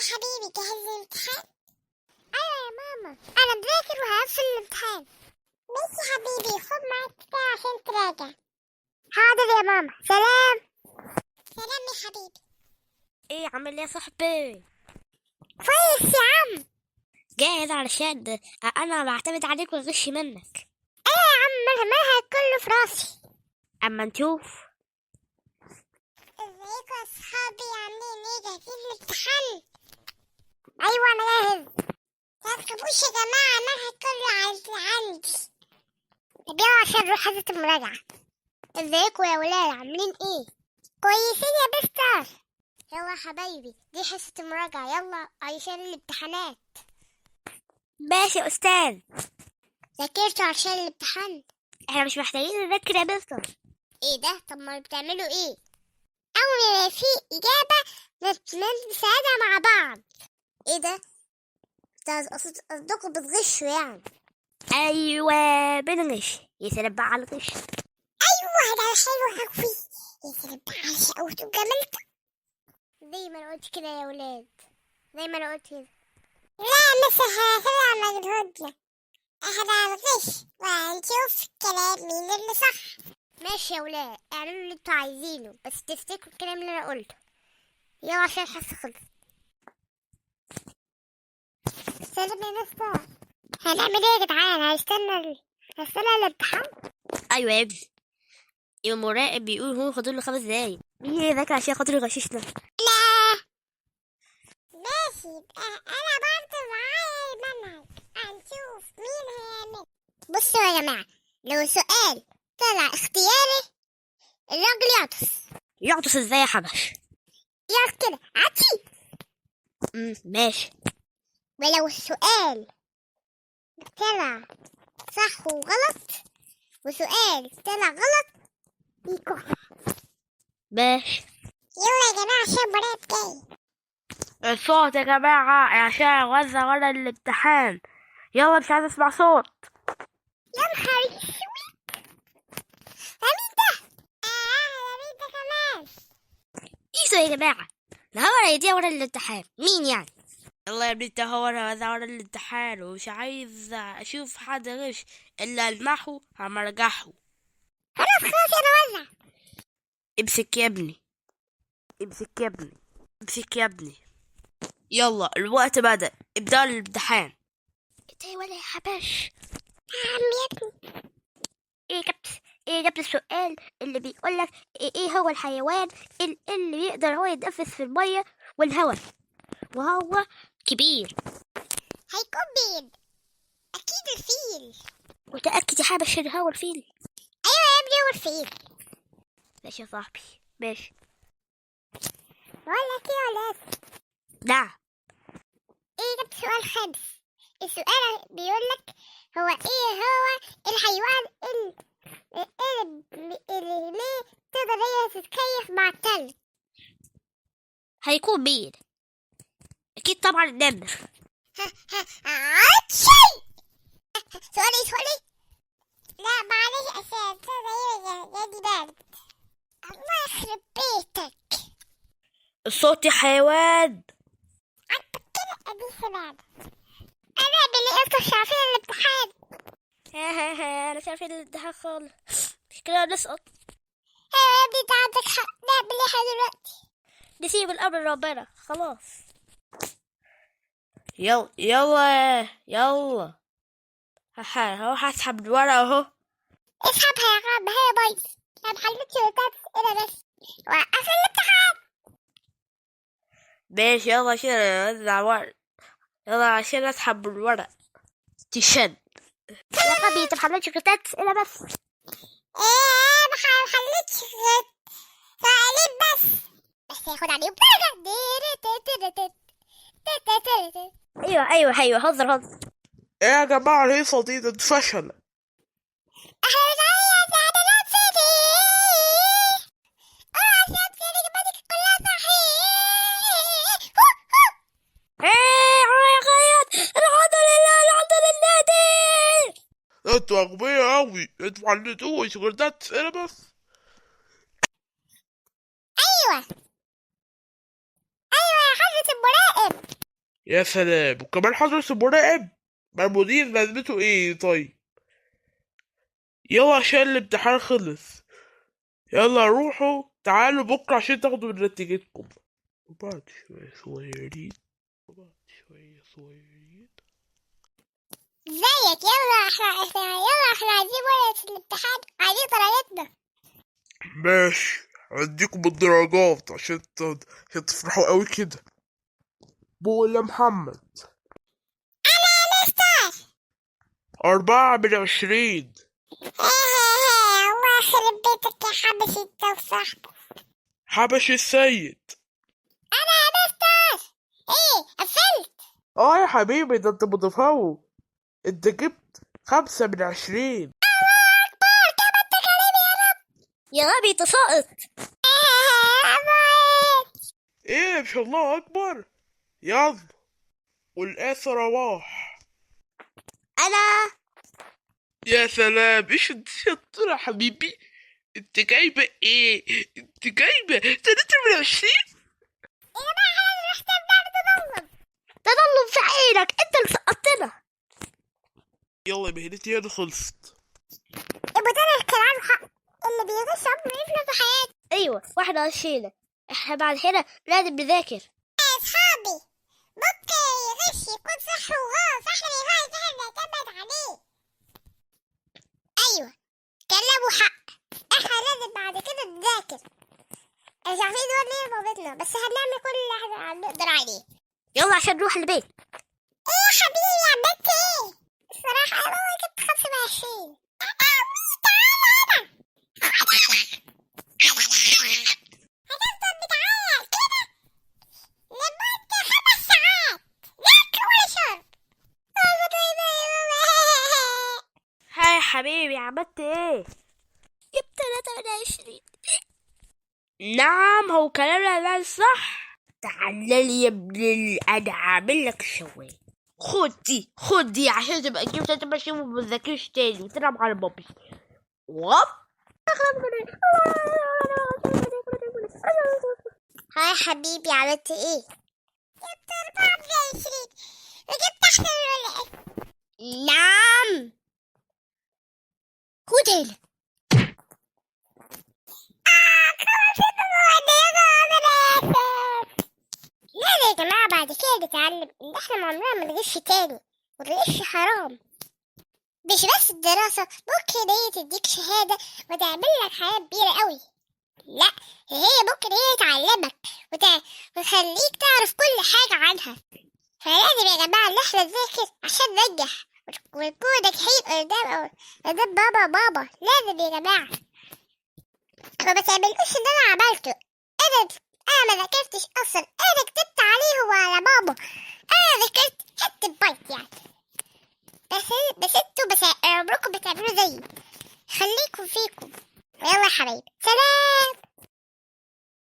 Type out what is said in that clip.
حبيبي جهز الامتحان؟ ايوه يا ماما، انا مذاكر وهقفل الامتحان. ماشي حبيبي، خد معاك كتاب عشان تراجع. حاضر يا ماما، سلام. سلام يا حبيبي. ايه عامل ايه يا صاحبي؟ كويس يا عم. جاهز علشان انا بعتمد عليك واغش منك. ايه يا عم، المنهج كله في راسي. اما نشوف. ازيكم يا اصحابي، عاملين ايه؟ جاهزين للامتحان؟ ايوه انا جاهز. متخافوش يا جماعه، المنهج كله عندي. طب يلا عشان نروح حصة المراجعة. ازيكم يا ولاد، عاملين ايه؟ كويسين يا بستر. يلا يا حبايبي، دي حصة المراجعة، يلا عشان الامتحانات. ماشي يا استاذ. ذاكرتوا عشان الامتحان؟ احنا مش محتاجين نذاكر يا مستر. ايه ده؟ طب ما بتعملوا ايه؟ اول ما في اجابة نساعدها مع بعض. ايه ده؟ قصدكم بتغشوا يعني؟ ايوه بنغش. يا سلام بقى على الغش. ايوه ده حلو قوي. يا سلام على شقاوته وجمالته. زي ما انا قلت كده يا ولاد، زي ما انا قلت كده. لا مش هنعمل مجهود، احنا هنغش وهنشوف كلام مين اللي صح. ماشي يا ولاد، اعملوا اللي انتوا عايزينه، بس تفتكروا الكلام اللي انا قلته. يلا عشان الحصة خلصت. سلام يا مستر. هنعمل ايه يا جدعان؟ هستنى الامتحان؟ ايوه يا ابني، المراقب بيقول هو فاضل له 5 دقايق. مين يذاكر عشان خاطر يغششنا؟ لا ماشي، يبقى انا برضه معايا المنهج، هنشوف مين هيعمل. بصوا يا جماعة، لو السؤال طلع اختياري الراجل يعطس. يعطس ازاي يا حبش؟ يعطس كده عطي. ماشي. ولو السؤال طلع صح وغلط، وسؤال طلع غلط، يكح. ماشي. يلا يا جماعة عشان المراقب جاي. الصوت يا جماعة عشان اوزع ورا الامتحان. يلا مش عايز اسمع صوت. يا نهار اسود، ده مين ده؟ ده مين ده كمان؟ ايسو يا جماعة، الهوا هيضيع ورا الامتحان، مين يعني؟ يلا يا بنت، هو انا وزع ورا الامتحان ومش عايز اشوف حد غش الا المحو همرجحه. خلاص يلا وزع. امسك يا ابني، امسك يا ابني، امسك يا ابني. يلا الوقت بدأ، ابدأ الامتحان. ايه ولا يا حبش؟ عم يا ابني، ايه جبت السؤال اللي بيقولك ايه هو الحيوان اللي بيقدر هو يتنفس في المية والهواء وهو كبير؟ هيكون مين؟ اكيد الفيل. متأكد يا حبش ان هو الفيل؟ ايوه يا ابني هو الفيل. ماشي يا صاحبي، ماشي. ولا كده ولا نعم. ايه؟ جبت سؤال خامس. السؤال بيقولك هو ايه هو الحيوان اللي ليه تقدر هي تتكيف مع التلج؟ هيكون مين؟ اكيد طبعا النمر. عطشي. سؤالي. لا معلش، عشان يدي برد. الله يخرب بيتك. الصوت يا حيوان. عندك كده ادي سمعنا. انا باللي انتوا مش عارفين الامتحان. انا مش عارفين الامتحان خالص، كده نسقط. ايوه يا ابني انت عندك حق، نعمل ايه احنا دلوقتي؟ نسيب الامر ربنا خلاص. يلا هروح اسحب الورقة اهو. اسحبها يا عم، هي بايظ. انا محلتش ثلاث اسئله بس، وقف الامتحان. ماشي يلا عشان اوزع ورق. يلا عشان اسحب الورق تشد. يا غبي انت محلتش غير 3 اسئلة بس. ايه محلتش غير سؤالين بس هياخد عليهم درجه. ايوه هزر. ايه يا جماعة الهيصة دي اتفشل. احنا مش عايزين اعلانات سيدي. عشان سيدي جبتك كلها صحيح. الحمد لله دي. انتوا اغبياء اوي، انتوا محلتوش غير 3 اسئلة بس. ايوه يا حضرة المراقب، يا سلام، وكمان حضرة المراقب. ما المدير لازمته ايه طيب؟ يلا عشان الامتحان خلص. يلا روحوا تعالوا بكرة عشان تاخدوا نتيجتكم. وبعد شوية صغيرين. ازيك؟ يلا احنا عايزين ورقة الامتحان، عايزين درجاتنا. ماشي، هديكم الدرجات عشان تفرحوا قوي كده. بقول يا محمد. انا يا مستر. 4/20. الله يخرب بيتك يا حبش انت وصاحبك. حبش السيد. انا يا مستر. ايه قفلت؟ اه يا حبيبي، ده انت متفوق. انت جبت 5/20. يا غبي تساقط. ايه مش الله اكبر. يلا والقاسة رواح. انا يا سلام، ايش انت شطورة يا حبيبي. انت جايبة ايه؟ انت جايبة 3/20. تضلم في عينك، انت اللي سقطتنا. يلا مهنتي هنا خلصت. المدرس كان عنده حق، اللي بيغش عمره يفلت في حياته. ايوه، واحنا غشينا. احنا بعد هنا لازم نذاكر. يا اصحابي، ممكن يغش يكون صح وغلط، صح ما ينفعش احنا نعتمد عليه. ايوه كلامه حق، احنا لازم بعد كده نذاكر. مش عارفين نقول ليه مامتنا، بس هنعمل كل اللي احنا نقدر عليه. يلا عشان نروح البيت. ايه يا حبيبي عملت ايه؟ الصراحة انا والله جبت 25. هتفضل بتعيط كده لمدة 5 ساعات، لا أكل ولا شرب. هاي حبيبي، عملت ايه؟ جبت 23. نعم، هو كلامنا ده صح. تعال لي يا ابن انا عامل لك شوي. خد دي عشان تبقى جبت 23 وما تذاكرش تاني وتلعب على بابي. واب. هاي حبيبي عملت ايه؟ جبت 24 وجبت احسن ولا ايه؟ نعم، خد هنا. لا يا جماعة، بعد كده نتعلم ان احنا عمرنا ما نغش تاني، والغش حرام. مش بس الدراسة، ممكن هي تديك شهادة وتعمل لك حياة كبيرة قوي. لا، هي ممكن هي تعلمك وتخليك تعرف كل حاجة عنها. فلازم يا جماعة ان احنا نذاكر عشان ننجح ونكون ناجحين قدام بابا. لازم يا جماعة ما تعملوش اللي انا عملته. انا ما ذاكرتش اصلا، انا كتبت عليه وعلى بابا. انا ذاكرت حتة بيت يعني. بس انتوا عمركم بتعملوا زيي. خليكم فيكم. يلا يا حبايبي، سلام.